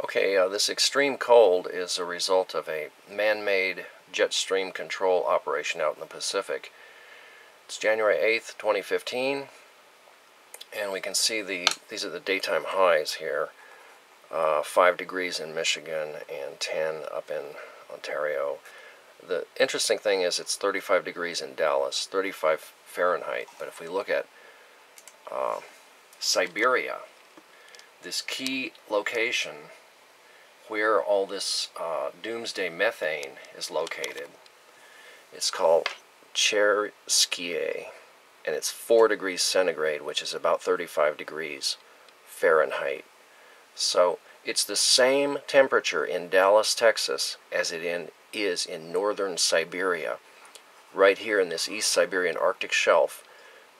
Okay, this extreme cold is a result of a man-made jet stream control operation out in the Pacific. It's January 8th, 2015, and we can see these are the daytime highs here. 5 degrees in Michigan and 10 up in Ontario. The interesting thing is it's 35 degrees in Dallas, 35 Fahrenheit, but if we look at Siberia, this key location where all this doomsday methane is located, it's called Cherskiye, and it's 4 degrees centigrade, which is about 35 degrees Fahrenheit. So it's the same temperature in Dallas, Texas as it is in northern Siberia, right here in this East Siberian Arctic shelf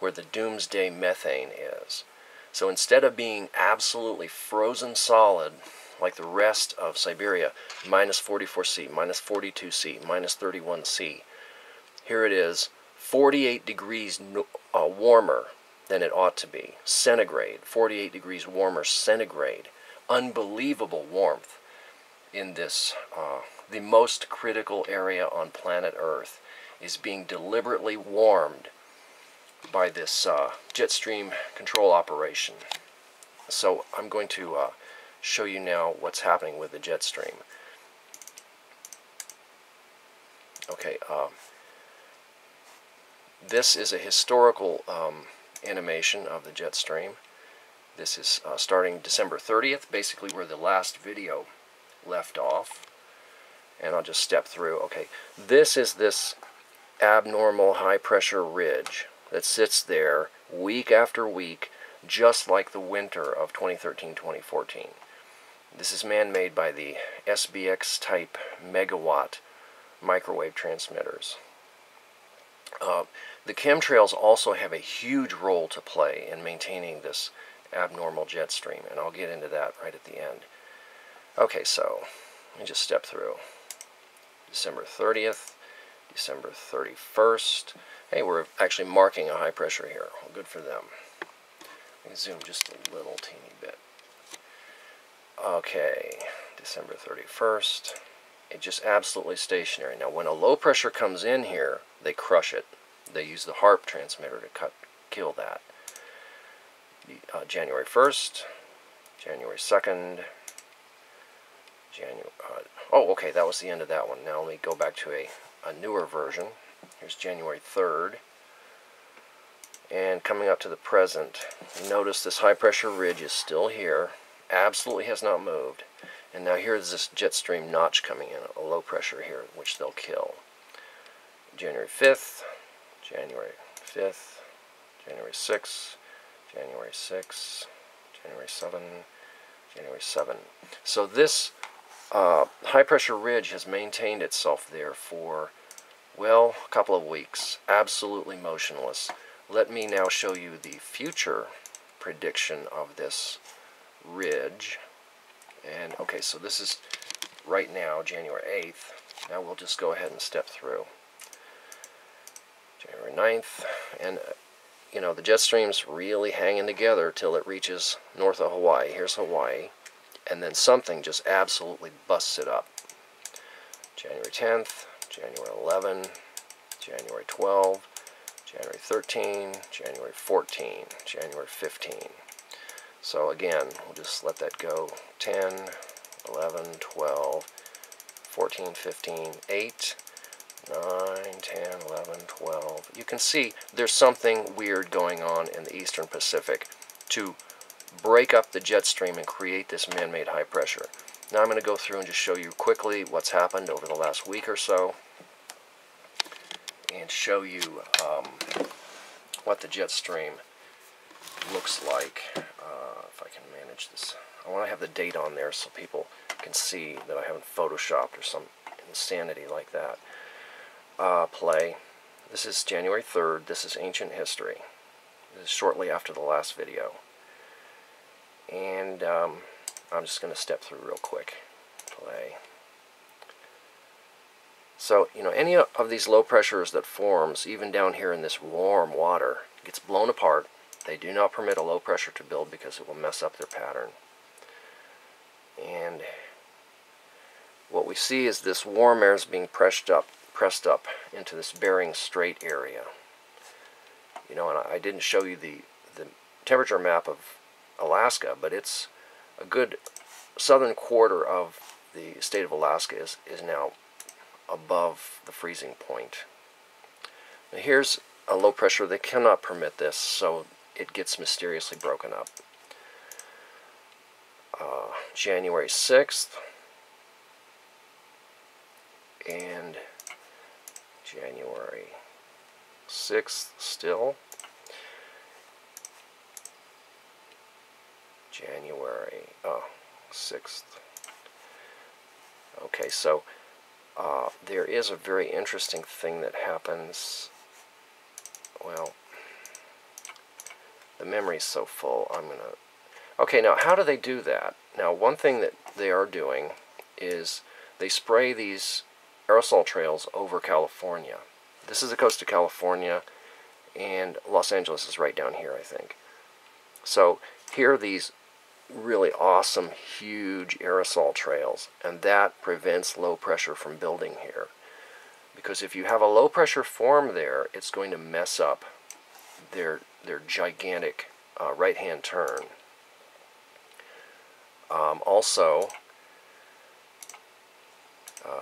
where the doomsday methane is. So instead of being absolutely frozen solid like the rest of Siberia, minus 44°C, minus 42°C, minus 31°C, here it is 48 degrees warmer than it ought to be. Centigrade, 48 degrees warmer centigrade. Unbelievable warmth in this, the most critical area on planet Earth is being deliberately warmed by this jet stream control operation. So I'm going to show you now what's happening with the jet stream. Okay, this is a historical animation of the jet stream. This is starting December 30th, basically where the last video left off. And I'll just step through. Okay, this is this abnormal high pressure ridge that sits there week after week, just like the winter of 2013-2014. This is man-made by the SBX type megawatt microwave transmitters. The chemtrails also have a huge role to play in maintaining this abnormal jet stream, and I'll get into that right at the end. Okay, so let me just step through. December 30th, December 31st. Hey, we're actually marking a high pressure here. Well, good for them. Let me zoom just a little teeny bit. Okay, December 31st. It's just absolutely stationary. Now, when a low pressure comes in here, they crush it. They use the HAARP transmitter to kill that. January 1st, January 2nd, oh, okay, that was the end of that one. Now let me go back to a newer version. Here's January 3rd. And coming up to the present, notice this high pressure ridge is still here. Absolutely has not moved. And now here's this jet stream notch coming in, a low pressure here, which they'll kill. January 5th, January 5th, January 6th, January 6th, January 7, January 7. So this high pressure ridge has maintained itself there for, well, a couple of weeks. Absolutely motionless. Let me now show you the future prediction of this ridge. And okay, so this is right now, January 8th. Now we'll just go ahead and step through. January 9th, and you know, the jet stream's really hanging together till it reaches north of Hawaii. Here's Hawaii. And then something just absolutely busts it up. January 10th, January 11, January 12, January 13, January 14, January 15. So again, we'll just let that go. 10, 11, 12, 14, 15, 8, 9, 10, 11, 12. You can see there's something weird going on in the Eastern Pacific to break up the jet stream and create this man-made high pressure. Now I'm going to go through and just show you quickly what's happened over the last week or so and show you what the jet stream looks like. If I can manage this. I want to have the date on there so people can see that I haven't photoshopped or some insanity like that. Play. This is January 3rd. This is ancient history. This is shortly after the last video. And I'm just going to step through real quick. Play. So, you know, any of these low pressures that forms, even down here in this warm water, gets blown apart. They do not permit a low pressure to build because it will mess up their pattern. And what we see is this warm air is being pressed up into this Bering Strait area. You know, and I didn't show you the temperature map of Alaska, but it's a good southern quarter of the state of Alaska is now above the freezing point. Now here's a low pressure that cannot permit this, so it gets mysteriously broken up. January 6th and January 6th still. January 6th. Okay, so there is a very interesting thing that happens. Well, the memory's so full, I'm going to... Okay, now how do they do that? Now, one thing that they are doing is they spray these aerosol trails over California. This is the coast of California, and Los Angeles is right down here, I think. So here are these really awesome, huge aerosol trails, and that prevents low pressure from building here. Because if you have a low pressure form there, it's going to mess up their gigantic right-hand turn. Also,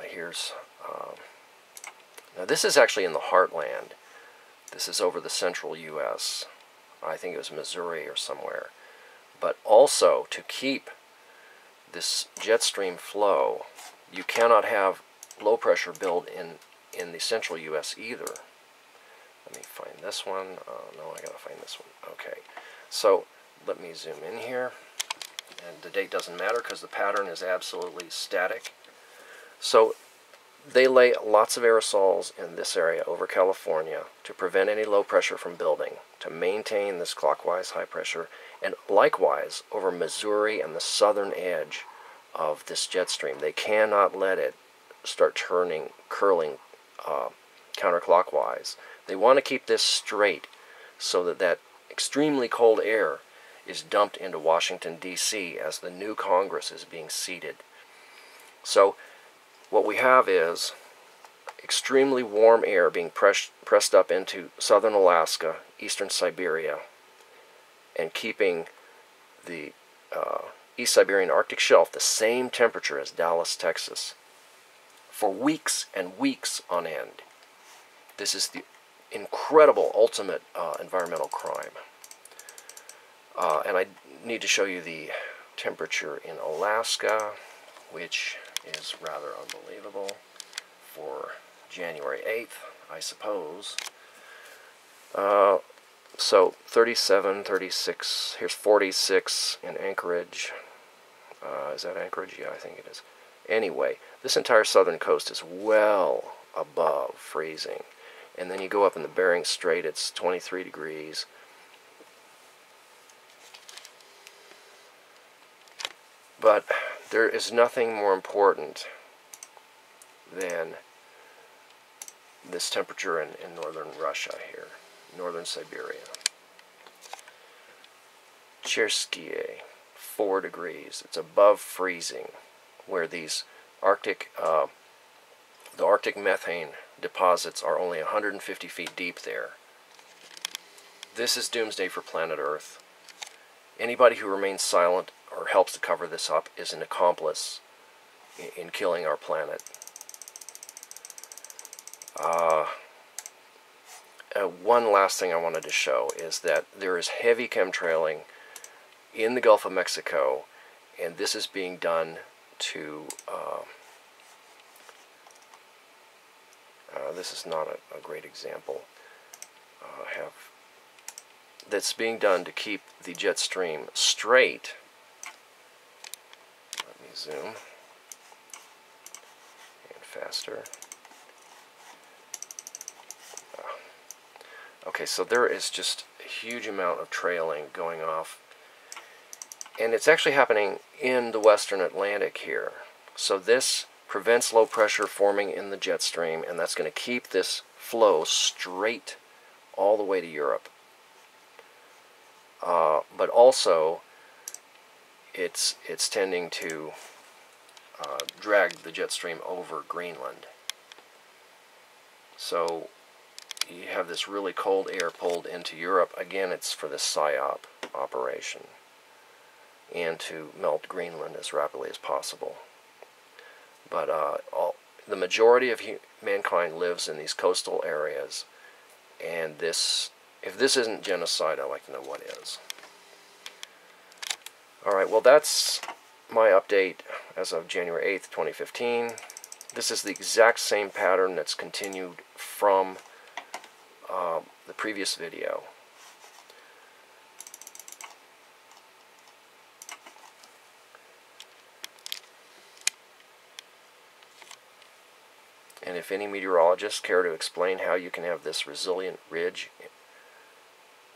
here's now this is actually in the heartland. This is over the central U.S. I think it was Missouri or somewhere. But also, to keep this jet stream flow, you cannot have low pressure build in the central U.S. either. Let me find this one. No, I gotta find this one. Okay, so let me zoom in here. And the date doesn't matter because the pattern is absolutely static. So they lay lots of aerosols in this area over California to prevent any low pressure from building, to maintain this clockwise high pressure, and likewise over Missouri and the southern edge of this jet stream. They cannot let it start curling counterclockwise. They want to keep this straight so that that extremely cold air is dumped into Washington, D.C. as the new Congress is being seated. So what we have is extremely warm air being pressed up into southern Alaska, eastern Siberia, and keeping the East Siberian Arctic Shelf the same temperature as Dallas, Texas, for weeks and weeks on end. This is the incredible ultimate environmental crime. And I need to show you the temperature in Alaska, which is rather unbelievable, for January 8th, I suppose. So 37, 36, here's 46 in Anchorage. Is that Anchorage? Yeah, I think it is. Anyway, this entire southern coast is well above freezing. And then you go up in the Bering Strait, it's 23 degrees. But there is nothing more important than this temperature in northern Russia here, northern Siberia. Chersky, 4 degrees. It's above freezing, where these the Arctic methane deposits are only 150 feet deep there. This is doomsday for planet Earth. Anybody who remains silent or helps to cover this up is an accomplice in killing our planet. One last thing I wanted to show is that there is heavy chemtrailing in the Gulf of Mexico, and this is being done to this is not a great example. That's being done to keep the jet stream straight. Let me zoom and faster. Okay, so there is just a huge amount of trailing going off, and it's actually happening in the western Atlantic here. So this prevents low pressure forming in the jet stream, and that's going to keep this flow straight all the way to Europe. But also, it's tending to drag the jet stream over Greenland. So you have this really cold air pulled into Europe. Again, it's for this PSYOP operation, and to melt Greenland as rapidly as possible. But the majority of mankind lives in these coastal areas, and if this isn't genocide, I'd like to know what is. Alright, well, that's my update as of January 8th, 2015. This is the exact same pattern that's continued from the previous video. And if any meteorologists care to explain how you can have this resilient ridge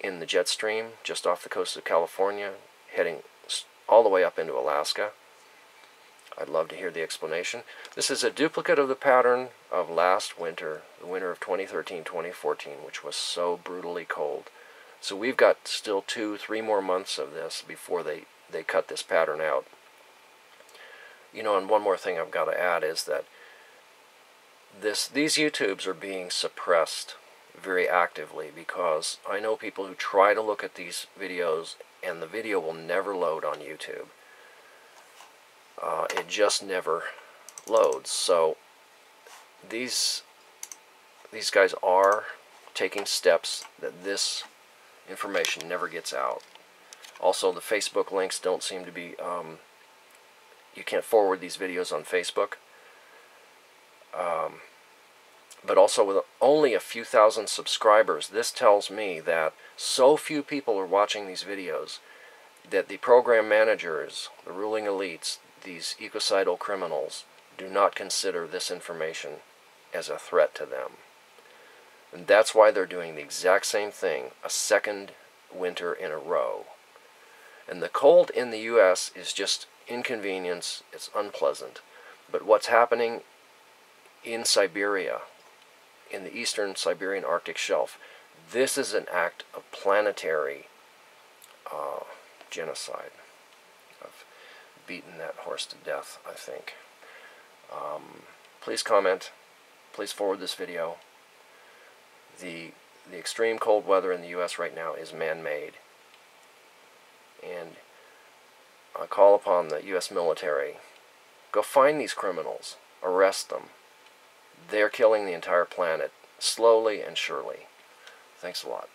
in the jet stream just off the coast of California, heading all the way up into Alaska, I'd love to hear the explanation. This is a duplicate of the pattern of last winter, the winter of 2013-2014, which was so brutally cold. So we've got still 2-3 more months of this before they cut this pattern out. You know, and one more thing I've got to add is that these YouTubes are being suppressed very actively, because I know people who try to look at these videos and the video will never load on YouTube. It just never loads. So these guys are taking steps that this information never gets out. Also, the Facebook links don't seem to be, you can't forward these videos on Facebook. But also, with only a few thousand subscribers, this tells me that so few people are watching these videos that the program managers, the ruling elites, these ecocidal criminals, do not consider this information as a threat to them. And that's why they're doing the exact same thing, a second winter in a row. And the cold in the U.S. is just inconvenience, it's unpleasant. But what's happening in Siberia, in the eastern Siberian Arctic shelf, this is an act of planetary genocide. I've beaten that horse to death, I think. Please comment. Please forward this video. The extreme cold weather in the U.S. right now is man-made. And I call upon the U.S. military, go find these criminals, arrest them. They're killing the entire planet, slowly and surely. Thanks a lot.